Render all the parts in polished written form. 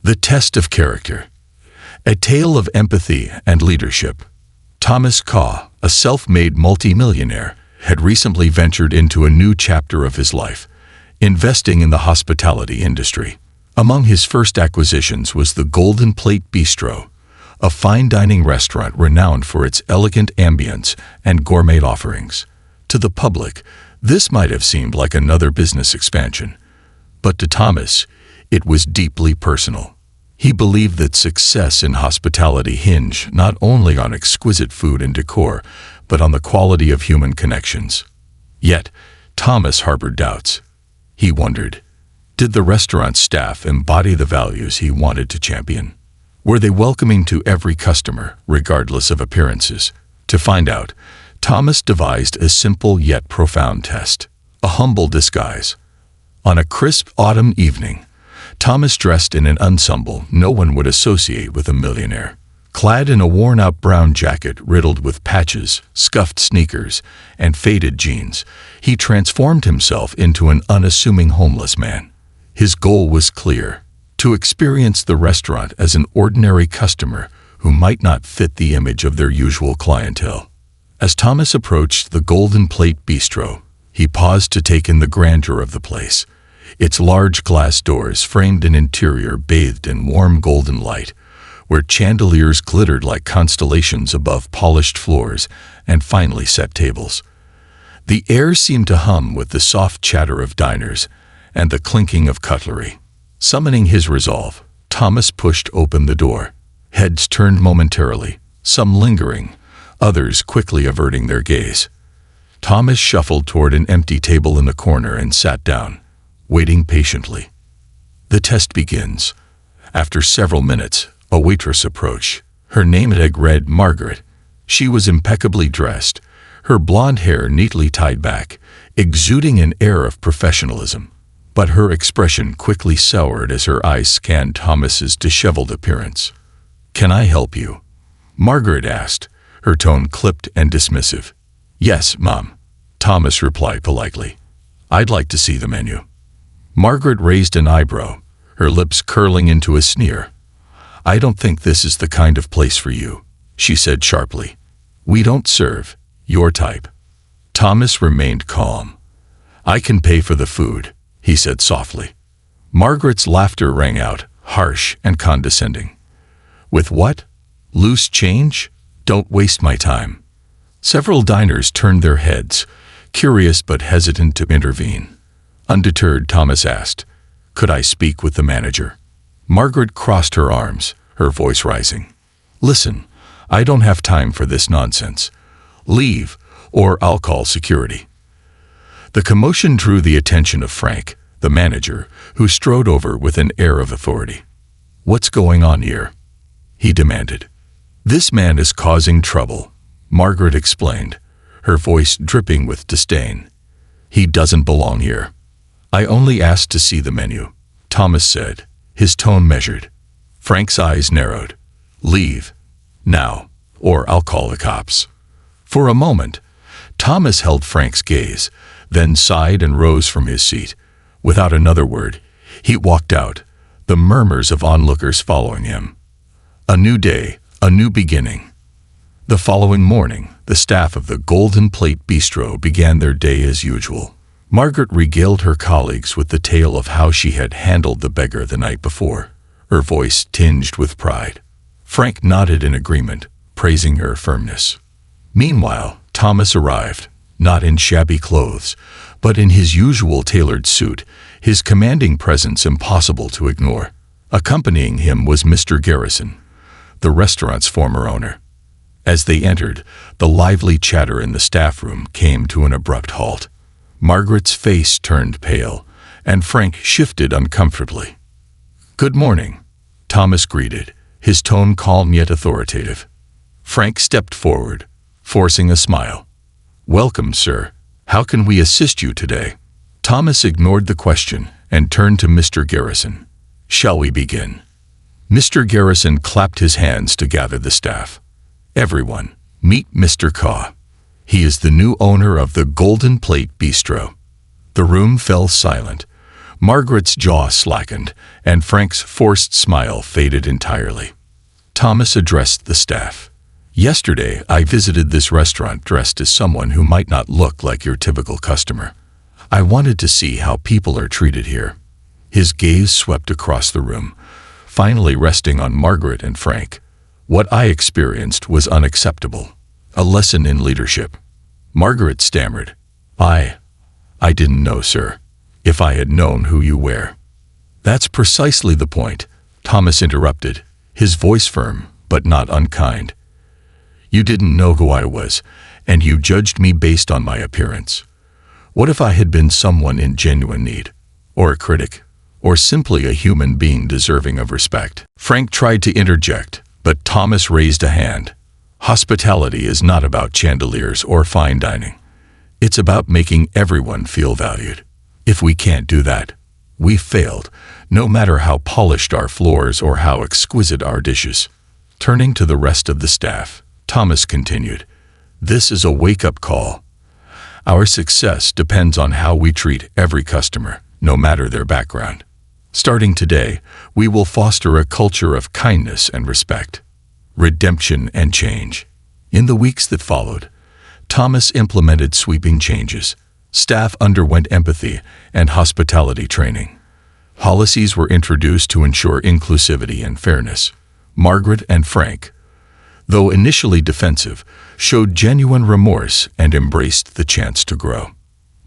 The Test of Character. A tale of empathy and leadership. Thomas Kaw, a self-made multi-millionaire, had recently ventured into a new chapter of his life, investing in the hospitality industry. Among his first acquisitions was the Golden Plate Bistro, a fine dining restaurant renowned for its elegant ambience and gourmet offerings. To the public, this might have seemed like another business expansion, but to Thomas, it was deeply personal. He believed that success in hospitality hinged not only on exquisite food and decor, but on the quality of human connections. Yet, Thomas harbored doubts. He wondered, did the restaurant staff embody the values he wanted to champion? Were they welcoming to every customer, regardless of appearances? To find out, Thomas devised a simple yet profound test, a humble disguise. On a crisp autumn evening, Thomas dressed in an ensemble no one would associate with a millionaire. Clad in a worn-out brown jacket riddled with patches, scuffed sneakers, and faded jeans, he transformed himself into an unassuming homeless man. His goal was clear: to experience the restaurant as an ordinary customer who might not fit the image of their usual clientele. As Thomas approached the Golden Plate Bistro, he paused to take in the grandeur of the place. Its large glass doors framed an interior bathed in warm golden light, where chandeliers glittered like constellations above polished floors and finely set tables. The air seemed to hum with the soft chatter of diners and the clinking of cutlery. Summoning his resolve, Thomas pushed open the door. Heads turned momentarily, some lingering, others quickly averting their gaze. Thomas shuffled toward an empty table in the corner and sat down, waiting patiently. The test begins. After several minutes, a waitress approached. Her name tag read Margaret. She was impeccably dressed, her blonde hair neatly tied back, exuding an air of professionalism. But her expression quickly soured as her eyes scanned Thomas's disheveled appearance. "Can I help you?" Margaret asked, her tone clipped and dismissive. "Yes, Mom," Thomas replied politely. "I'd like to see the menu." Margaret raised an eyebrow, her lips curling into a sneer. "I don't think this is the kind of place for you," she said sharply. "We don't serve your type." Thomas remained calm. "I can pay for the food," he said softly. Margaret's laughter rang out, harsh and condescending. "With what? Loose change? Don't waste my time." Several diners turned their heads, curious but hesitant to intervene. Undeterred, Thomas asked, "Could I speak with the manager?" Margaret crossed her arms, her voice rising. "Listen, I don't have time for this nonsense. Leave, or I'll call security." The commotion drew the attention of Frank, the manager, who strode over with an air of authority. "What's going on here?" he demanded. "This man is causing trouble," Margaret explained, her voice dripping with disdain. "He doesn't belong here." "I only asked to see the menu," Thomas said, his tone measured. Frank's eyes narrowed. "Leave, now, or I'll call the cops." For a moment, Thomas held Frank's gaze, then sighed and rose from his seat. Without another word, he walked out, the murmurs of onlookers following him. A new day, a new beginning. The following morning, the staff of the Golden Plate Bistro began their day as usual. Margaret regaled her colleagues with the tale of how she had handled the beggar the night before, her voice tinged with pride. Frank nodded in agreement, praising her firmness. Meanwhile, Thomas arrived, not in shabby clothes, but in his usual tailored suit, his commanding presence impossible to ignore. Accompanying him was Mr. Garrison, the restaurant's former owner. As they entered, the lively chatter in the staff room came to an abrupt halt. Margaret's face turned pale, and Frank shifted uncomfortably. "Good morning," Thomas greeted, his tone calm yet authoritative. Frank stepped forward, forcing a smile. "Welcome, sir. How can we assist you today?" Thomas ignored the question and turned to Mr. Garrison. "Shall we begin?" Mr. Garrison clapped his hands to gather the staff. "Everyone, meet Mr. Kaw. He is the new owner of the Golden Plate Bistro." The room fell silent. Margaret's jaw slackened, and Frank's forced smile faded entirely. Thomas addressed the staff. "Yesterday, I visited this restaurant dressed as someone who might not look like your typical customer. I wanted to see how people are treated here." His gaze swept across the room, finally resting on Margaret and Frank. "What I experienced was unacceptable. A lesson in leadership." Margaret stammered. I didn't know, sir. If I had known who you were." "That's precisely the point," Thomas interrupted, his voice firm but not unkind. "You didn't know who I was, and you judged me based on my appearance. What if I had been someone in genuine need, or a critic, or simply a human being deserving of respect?" Frank tried to interject, but Thomas raised a hand. "Hospitality is not about chandeliers or fine dining. It's about making everyone feel valued. If we can't do that, we failed, no matter how polished our floors or how exquisite our dishes." Turning to the rest of the staff, Thomas continued, "This is a wake-up call. Our success depends on how we treat every customer, no matter their background. Starting today, we will foster a culture of kindness and respect, redemption and change." In the weeks that followed, Thomas implemented sweeping changes. Staff underwent empathy and hospitality training. Policies were introduced to ensure inclusivity and fairness. Margaret and Frank, though initially defensive, showed genuine remorse and embraced the chance to grow.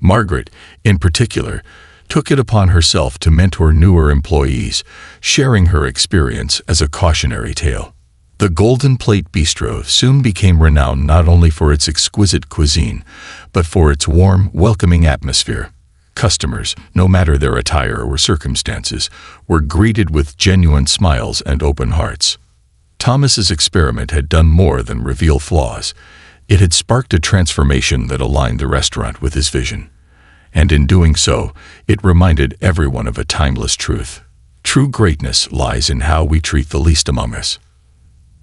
Margaret, in particular, took it upon herself to mentor newer employees, sharing her experience as a cautionary tale. The Golden Plate Bistro soon became renowned not only for its exquisite cuisine, but for its warm, welcoming atmosphere. Customers, no matter their attire or circumstances, were greeted with genuine smiles and open hearts. Thomas's experiment had done more than reveal flaws. It had sparked a transformation that aligned the restaurant with his vision. And in doing so, it reminded everyone of a timeless truth. True greatness lies in how we treat the least among us.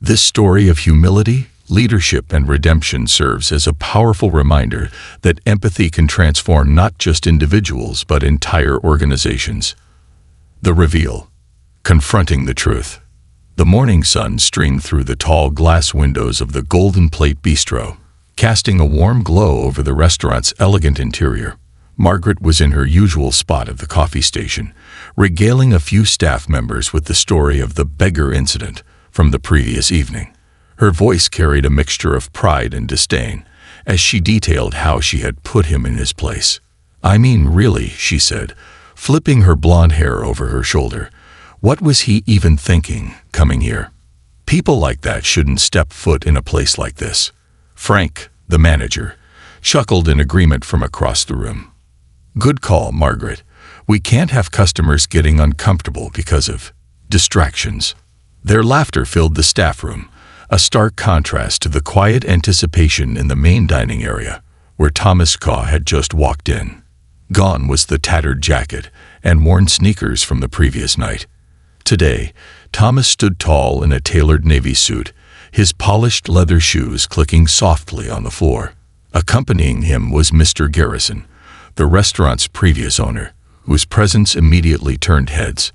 This story of humility, leadership, and redemption serves as a powerful reminder that empathy can transform not just individuals but entire organizations. The reveal. Confronting the truth. The morning sun streamed through the tall glass windows of the Golden Plate Bistro, casting a warm glow over the restaurant's elegant interior. Margaret was in her usual spot at the coffee station, regaling a few staff members with the story of the Beggar incident from the previous evening. Her voice carried a mixture of pride and disdain as she detailed how she had put him in his place. "I mean, really," she said, flipping her blonde hair over her shoulder. "What was he even thinking, coming here? People like that shouldn't step foot in a place like this." Frank, the manager, chuckled in agreement from across the room. "Good call, Margaret. We can't have customers getting uncomfortable because of distractions." Their laughter filled the staff room, a stark contrast to the quiet anticipation in the main dining area, where Thomas Caw had just walked in. Gone was the tattered jacket and worn sneakers from the previous night. Today, Thomas stood tall in a tailored navy suit, his polished leather shoes clicking softly on the floor. Accompanying him was Mr. Garrison, the restaurant's previous owner, whose presence immediately turned heads.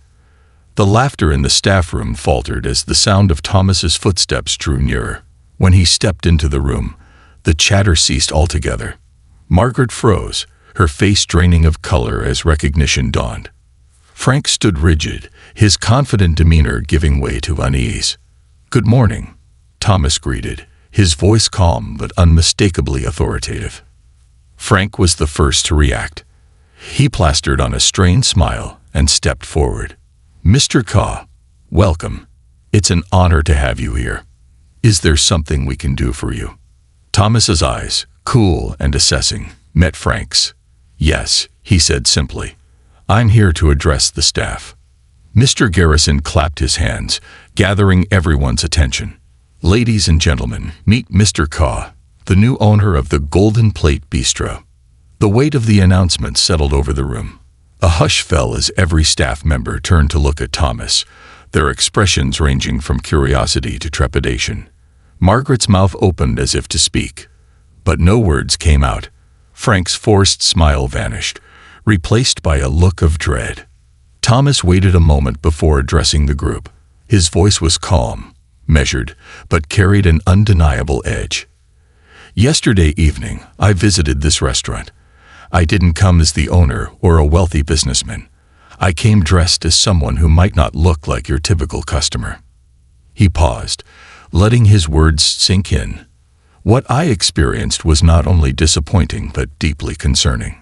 The laughter in the staff room faltered as the sound of Thomas's footsteps drew nearer. When he stepped into the room, the chatter ceased altogether. Margaret froze, her face draining of color as recognition dawned. Frank stood rigid, his confident demeanor giving way to unease. "Good morning," Thomas greeted, his voice calm but unmistakably authoritative. Frank was the first to react. He plastered on a strained smile and stepped forward. "Mr. Caw, welcome. It's an honor to have you here. Is there something we can do for you?" Thomas's eyes, cool and assessing, met Frank's. "Yes," he said simply. "I'm here to address the staff." Mr. Garrison clapped his hands, gathering everyone's attention. "Ladies and gentlemen, meet Mr. Caw, the new owner of the Golden Plate Bistro." The weight of the announcement settled over the room. A hush fell as every staff member turned to look at Thomas, their expressions ranging from curiosity to trepidation. Margaret's mouth opened as if to speak, but no words came out. Frank's forced smile vanished, replaced by a look of dread. Thomas waited a moment before addressing the group. His voice was calm, measured, but carried an undeniable edge. Yesterday evening, I visited this restaurant. I didn't come as the owner or a wealthy businessman. I came dressed as someone who might not look like your typical customer. He paused, letting his words sink in. What I experienced was not only disappointing but deeply concerning.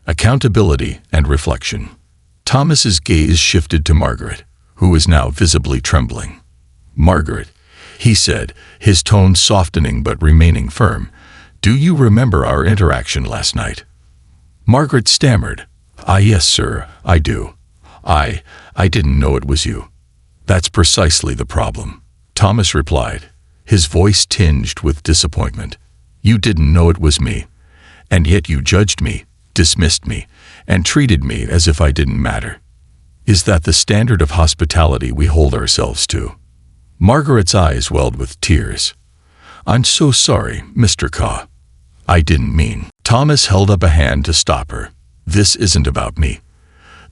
Accountability and reflection. Thomas's gaze shifted to Margaret, who was now visibly trembling. "Margaret," he said, his tone softening but remaining firm, "do you remember our interaction last night?" Margaret stammered, Yes, sir, I do. I didn't know it was you." "That's precisely the problem," Thomas replied, his voice tinged with disappointment. "You didn't know it was me, and yet you judged me, dismissed me, and treated me as if I didn't matter. Is that the standard of hospitality we hold ourselves to?" Margaret's eyes welled with tears. "I'm so sorry, Mr. Kaw. I didn't mean." Thomas held up a hand to stop her. "This isn't about me.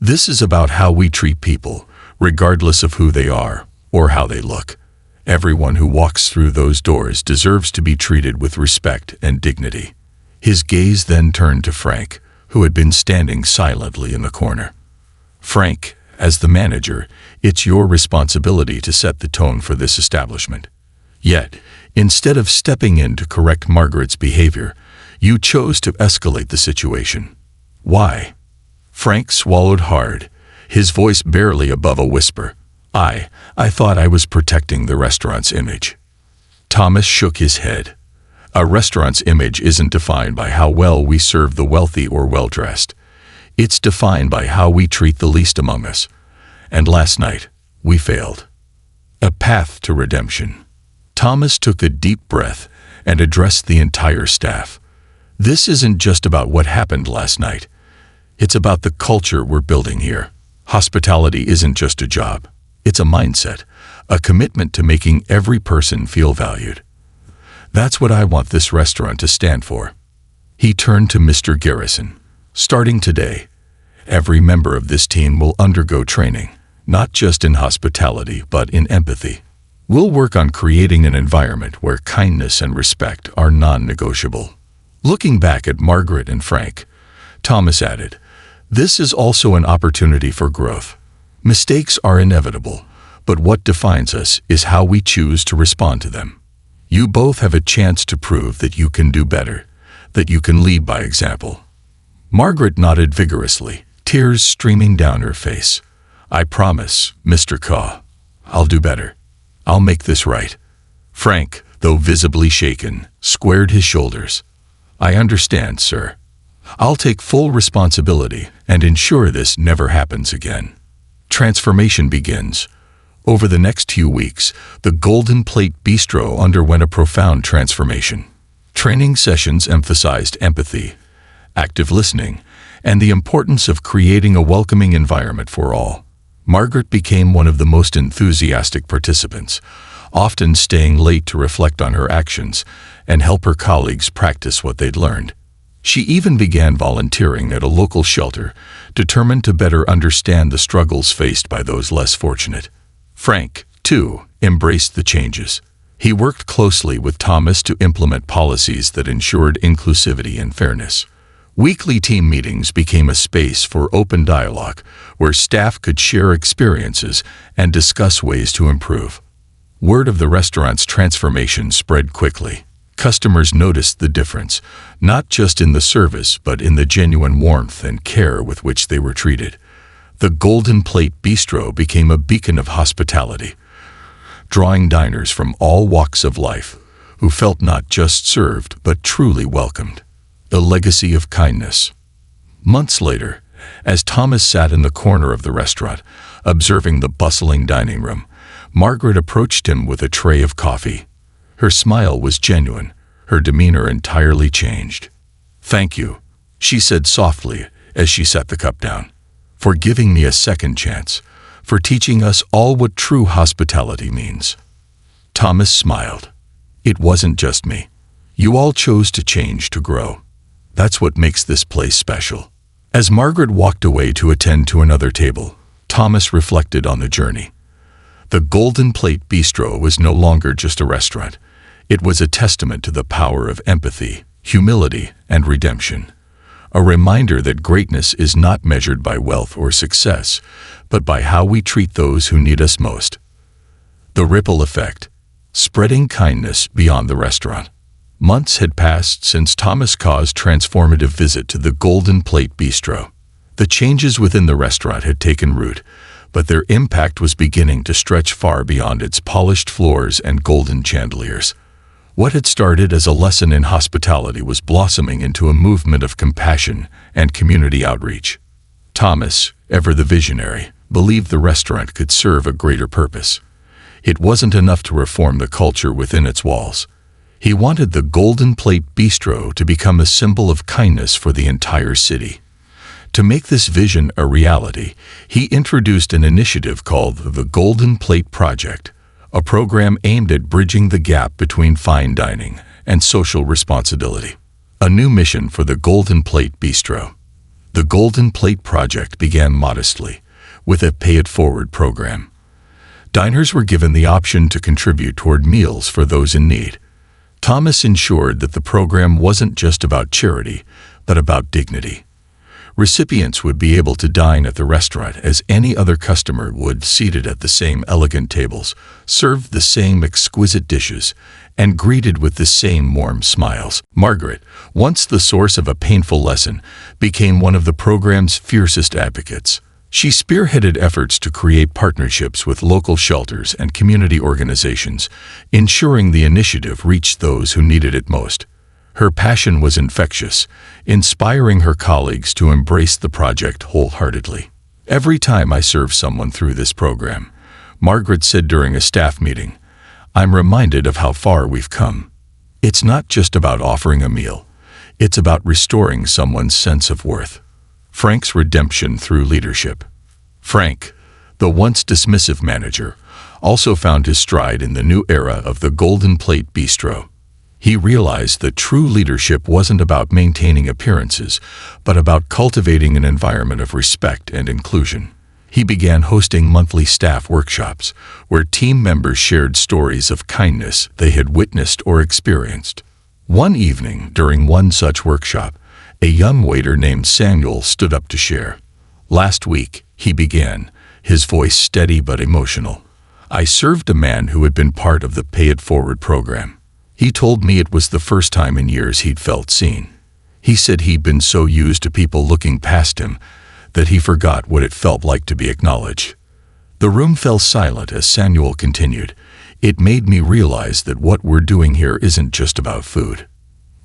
This is about how we treat people, regardless of who they are or how they look. Everyone who walks through those doors deserves to be treated with respect and dignity." His gaze then turned to Frank, who had been standing silently in the corner. "Frank, as the manager, it's your responsibility to set the tone for this establishment. Yet, instead of stepping in to correct Margaret's behavior, you chose to escalate the situation. Why?" Frank swallowed hard, his voice barely above a whisper. I thought I was protecting the restaurant's image." Thomas shook his head. "A restaurant's image isn't defined by how well we serve the wealthy or well-dressed. It's defined by how we treat the least among us. And last night, we failed." A path to redemption. Thomas took a deep breath and addressed the entire staff. "This isn't just about what happened last night. It's about the culture we're building here. Hospitality isn't just a job. It's a mindset, a commitment to making every person feel valued. That's what I want this restaurant to stand for." He turned to Mr. Garrison. "Starting today, every member of this team will undergo training, not just in hospitality but in empathy. We'll work on creating an environment where kindness and respect are non-negotiable." Looking back at Margaret and Frank, Thomas added, "This is also an opportunity for growth. Mistakes are inevitable, but what defines us is how we choose to respond to them. You both have a chance to prove that you can do better, that you can lead by example." Margaret nodded vigorously, tears streaming down her face. "I promise, Mr. Kaw. I'll do better. I'll make this right." Frank, though visibly shaken, squared his shoulders. "I understand, sir. I'll take full responsibility and ensure this never happens again." Transformation begins. Over the next few weeks, the Golden Plate Bistro underwent a profound transformation. Training sessions emphasized empathy, active listening, and the importance of creating a welcoming environment for all. Margaret became one of the most enthusiastic participants, often staying late to reflect on her actions and help her colleagues practice what they'd learned. She even began volunteering at a local shelter, determined to better understand the struggles faced by those less fortunate. Frank, too, embraced the changes. He worked closely with Thomas to implement policies that ensured inclusivity and fairness. Weekly team meetings became a space for open dialogue, where staff could share experiences and discuss ways to improve. Word of the restaurant's transformation spread quickly. Customers noticed the difference, not just in the service but in the genuine warmth and care with which they were treated. The Golden Plate Bistro became a beacon of hospitality, drawing diners from all walks of life who felt not just served but truly welcomed. The legacy of kindness. Months later, as Thomas sat in the corner of the restaurant, observing the bustling dining room, Margaret approached him with a tray of coffee. Her smile was genuine, her demeanor entirely changed. "Thank you," she said softly as she set the cup down, "for giving me a second chance, for teaching us all what true hospitality means." Thomas smiled. "It wasn't just me. You all chose to change to grow. That's what makes this place special." As Margaret walked away to attend to another table, Thomas reflected on the journey. The Golden Plate Bistro was no longer just a restaurant. It was a testament to the power of empathy, humility, and redemption. A reminder that greatness is not measured by wealth or success, but by how we treat those who need us most. The ripple effect, spreading kindness beyond the restaurant. Months had passed since Thomas Kaw's transformative visit to the Golden Plate Bistro. The changes within the restaurant had taken root, but their impact was beginning to stretch far beyond its polished floors and golden chandeliers. What had started as a lesson in hospitality was blossoming into a movement of compassion and community outreach. Thomas, ever the visionary, believed the restaurant could serve a greater purpose. It wasn't enough to reform the culture within its walls. He wanted the Golden Plate Bistro to become a symbol of kindness for the entire city. To make this vision a reality, he introduced an initiative called the Golden Plate Project, a program aimed at bridging the gap between fine dining and social responsibility. A new mission for the Golden Plate Bistro. The Golden Plate Project began modestly, with a pay-it-forward program. Diners were given the option to contribute toward meals for those in need. Thomas ensured that the program wasn't just about charity, but about dignity. Recipients would be able to dine at the restaurant as any other customer would, seated at the same elegant tables, served the same exquisite dishes, and greeted with the same warm smiles. Margaret, once the source of a painful lesson, became one of the program's fiercest advocates. She spearheaded efforts to create partnerships with local shelters and community organizations, ensuring the initiative reached those who needed it most. Her passion was infectious, inspiring her colleagues to embrace the project wholeheartedly. Every time I serve someone through this program, Margaret said during a staff meeting, I'm reminded of how far we've come. It's not just about offering a meal. It's about restoring someone's sense of worth. Frank's redemption through leadership. Frank, the once dismissive manager, also found his stride in the new era of the Golden Plate Bistro. He realized that true leadership wasn't about maintaining appearances, but about cultivating an environment of respect and inclusion. He began hosting monthly staff workshops, where team members shared stories of kindness they had witnessed or experienced. One evening, during one such workshop, a young waiter named Samuel stood up to share. Last week, he began, his voice steady but emotional. I served a man who had been part of the Pay It Forward program. He told me it was the first time in years he'd felt seen. He said he'd been so used to people looking past him that he forgot what it felt like to be acknowledged. The room fell silent as Samuel continued. It made me realize that what we're doing here isn't just about food.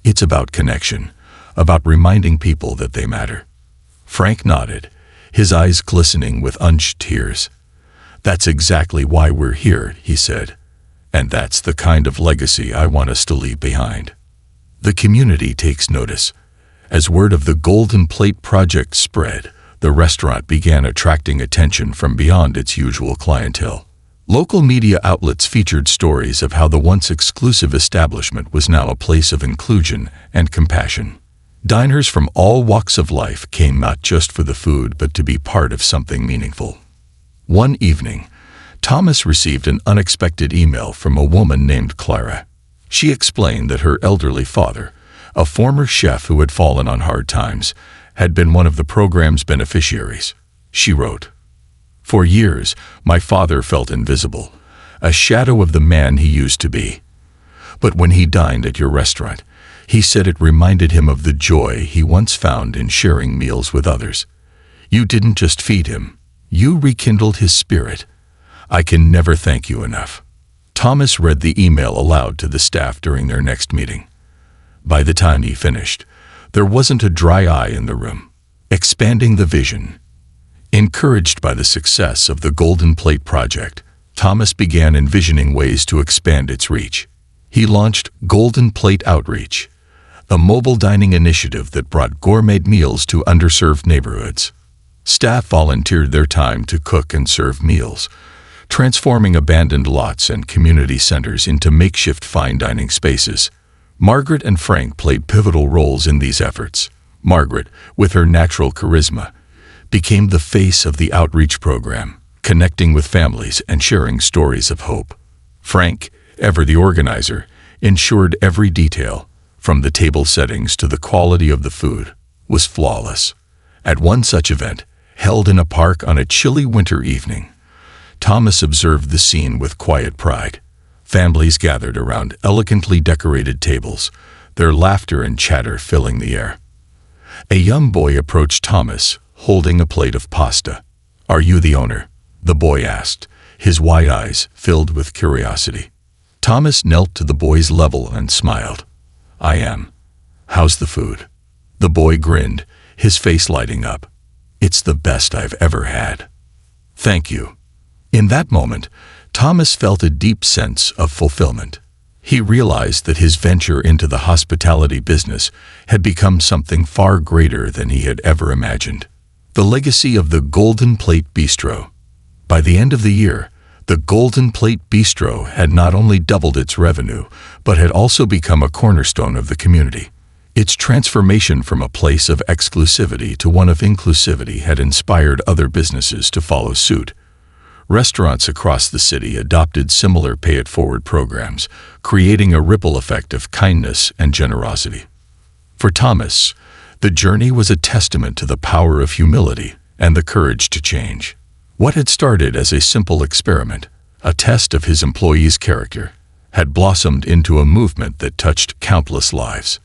It's about connection, about reminding people that they matter. Frank nodded, his eyes glistening with unshed tears. That's exactly why we're here, he said. And that's the kind of legacy I want us to leave behind. The community takes notice. As word of the Golden Plate Project spread, the restaurant began attracting attention from beyond its usual clientele. Local media outlets featured stories of how the once exclusive establishment was now a place of inclusion and compassion. Diners from all walks of life came not just for the food but to be part of something meaningful. One evening, Thomas received an unexpected email from a woman named Clara. She explained that her elderly father, a former chef who had fallen on hard times, had been one of the program's beneficiaries. She wrote, For years, my father felt invisible, a shadow of the man he used to be. But when he dined at your restaurant, he said it reminded him of the joy he once found in sharing meals with others. You didn't just feed him, you rekindled his spirit. I can never thank you enough. Thomas read the email aloud to the staff during their next meeting. By the time he finished, there wasn't a dry eye in the room. Expanding the vision. Encouraged by the success of the Golden Plate Project, Thomas began envisioning ways to expand its reach. He launched Golden Plate Outreach, a mobile dining initiative that brought gourmet meals to underserved neighborhoods. Staff volunteered their time to cook and serve meals, transforming abandoned lots and community centers into makeshift fine dining spaces. Margaret and Frank played pivotal roles in these efforts. Margaret, with her natural charisma, became the face of the outreach program, connecting with families and sharing stories of hope. Frank, ever the organizer, ensured every detail, from the table settings to the quality of the food, was flawless. At one such event, held in a park on a chilly winter evening, Thomas observed the scene with quiet pride. Families gathered around elegantly decorated tables, their laughter and chatter filling the air. A young boy approached Thomas, holding a plate of pasta. "Are you the owner?" the boy asked, his wide eyes filled with curiosity. Thomas knelt to the boy's level and smiled. "I am. How's the food?" The boy grinned, his face lighting up. "It's the best I've ever had." "Thank you." In that moment, Thomas felt a deep sense of fulfillment. He realized that his venture into the hospitality business had become something far greater than he had ever imagined. The legacy of the Golden Plate Bistro. By the end of the year, the Golden Plate Bistro had not only doubled its revenue, but had also become a cornerstone of the community. Its transformation from a place of exclusivity to one of inclusivity had inspired other businesses to follow suit. Restaurants across the city adopted similar pay-it-forward programs, creating a ripple effect of kindness and generosity. For Thomas, the journey was a testament to the power of humility and the courage to change. What had started as a simple experiment, a test of his employees' character, had blossomed into a movement that touched countless lives.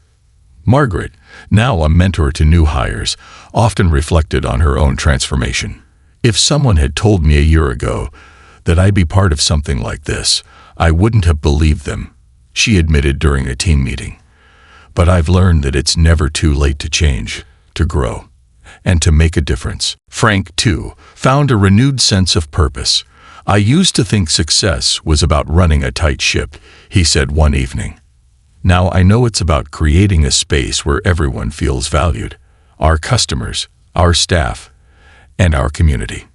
Margaret, now a mentor to new hires, often reflected on her own transformation. "If someone had told me a year ago that I'd be part of something like this, I wouldn't have believed them," she admitted during a team meeting. "But I've learned that it's never too late to change, to grow, and to make a difference." Frank, too, found a renewed sense of purpose. "I used to think success was about running a tight ship," he said one evening. "Now I know it's about creating a space where everyone feels valued, our customers, our staff, and our community."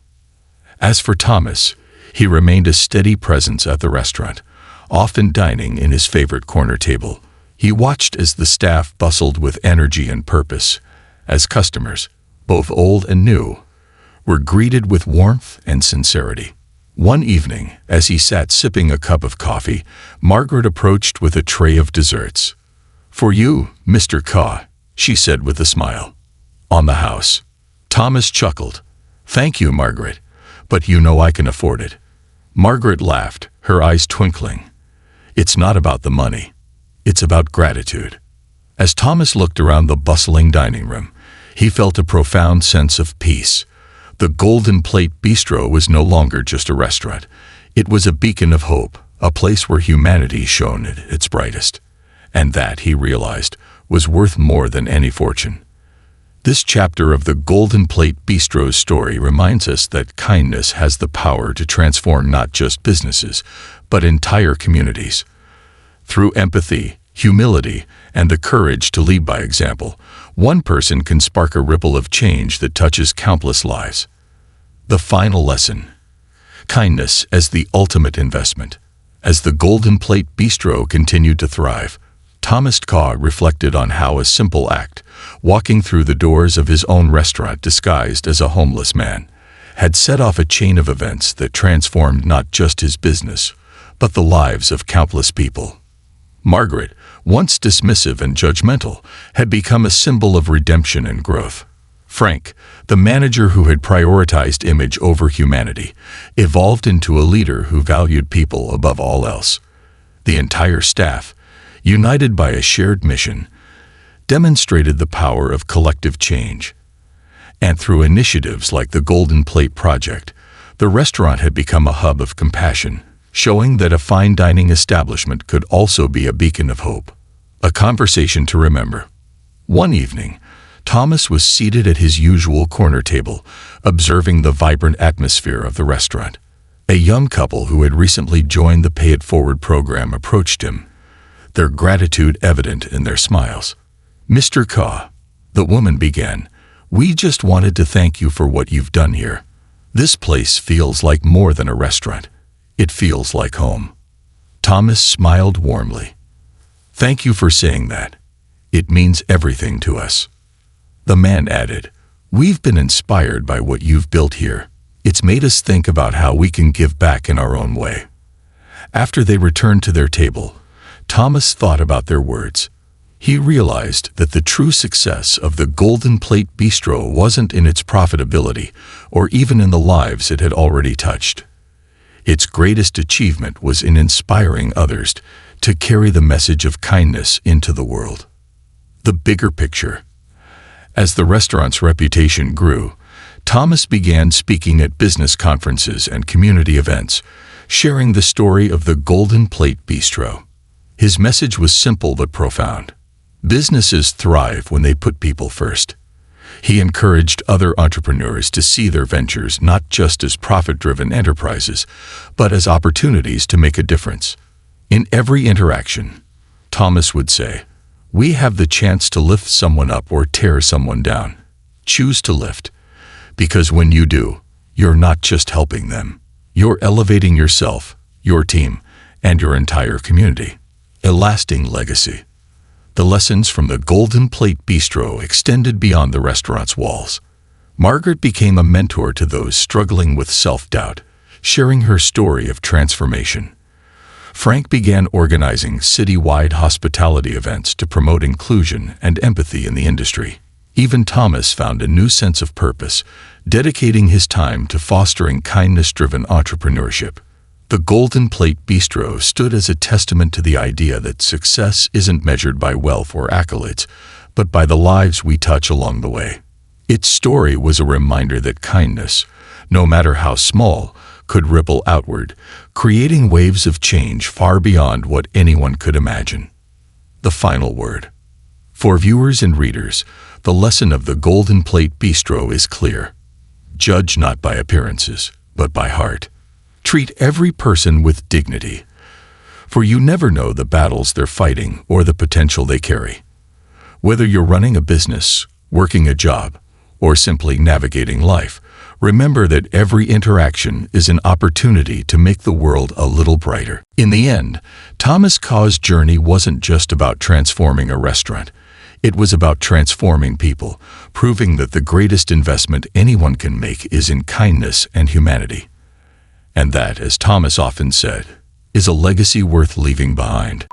As for Thomas, he remained a steady presence at the restaurant, often dining in his favorite corner table. He watched as the staff bustled with energy and purpose, as customers, both old and new, were greeted with warmth and sincerity. One evening, as he sat sipping a cup of coffee, Margaret approached with a tray of desserts. "For you, Mr. Kaw," she said with a smile. "On the house." Thomas chuckled. "Thank you, Margaret, but you know I can afford it." Margaret laughed, her eyes twinkling. "It's not about the money. It's about gratitude." As Thomas looked around the bustling dining room, he felt a profound sense of peace. The Golden Plate Bistro was no longer just a restaurant. It was a beacon of hope, a place where humanity shone at its brightest. And that, he realized, was worth more than any fortune. This chapter of the Golden Plate Bistro's story reminds us that kindness has the power to transform not just businesses, but entire communities. Through empathy, humility, and the courage to lead by example, one person can spark a ripple of change that touches countless lives. The final lesson: kindness as the ultimate investment. As the Golden Plate Bistro continued to thrive, Thomas Kaw reflected on how a simple act, walking through the doors of his own restaurant disguised as a homeless man, had set off a chain of events that transformed not just his business, but the lives of countless people. Margaret, once dismissive and judgmental, had become a symbol of redemption and growth. Frank, the manager who had prioritized image over humanity, evolved into a leader who valued people above all else. The entire staff, united by a shared mission, demonstrated the power of collective change. And through initiatives like the Golden Plate Project, the restaurant had become a hub of compassion, showing that a fine dining establishment could also be a beacon of hope. A conversation to remember. One evening, Thomas was seated at his usual corner table, observing the vibrant atmosphere of the restaurant. A young couple who had recently joined the Pay It Forward program approached him, their gratitude evident in their smiles. "Mr. Kaw," the woman began, "we just wanted to thank you for what you've done here. This place feels like more than a restaurant. It feels like home." Thomas smiled warmly. "Thank you for saying that. It means everything to us." The man added, We've been inspired by what you've built here. It's made us think about how we can give back in our own way." After they returned to their table, Thomas thought about their words. He realized that the true success of the Golden Plate Bistro wasn't in its profitability or even in the lives it had already touched. Its greatest achievement was in inspiring others to carry the message of kindness into the world. The bigger picture. As the restaurant's reputation grew, Thomas began speaking at business conferences and community events, sharing the story of the Golden Plate Bistro. His message was simple but profound. Businesses thrive when they put people first. He encouraged other entrepreneurs to see their ventures not just as profit-driven enterprises, but as opportunities to make a difference. In every interaction, Thomas would say, "We have the chance to lift someone up or tear someone down. Choose to lift, because when you do, you're not just helping them. You're elevating yourself, your team, and your entire community." A lasting legacy. The lessons from the Golden Plate Bistro extended beyond the restaurant's walls. Margaret became a mentor to those struggling with self-doubt, sharing her story of transformation. Frank began organizing city-wide hospitality events to promote inclusion and empathy in the industry. Even Thomas found a new sense of purpose, dedicating his time to fostering kindness-driven entrepreneurship. The Golden Plate Bistro stood as a testament to the idea that success isn't measured by wealth or accolades, but by the lives we touch along the way. Its story was a reminder that kindness, no matter how small, could ripple outward, creating waves of change far beyond what anyone could imagine. The final word. For viewers and readers, the lesson of the Golden Plate Bistro is clear. Judge not by appearances, but by heart. Treat every person with dignity, for you never know the battles they're fighting or the potential they carry. Whether you're running a business, working a job, or simply navigating life, remember that every interaction is an opportunity to make the world a little brighter. In the end, Thomas Kaw's journey wasn't just about transforming a restaurant. It was about transforming people, proving that the greatest investment anyone can make is in kindness and humanity. And that, as Thomas often said, is a legacy worth leaving behind.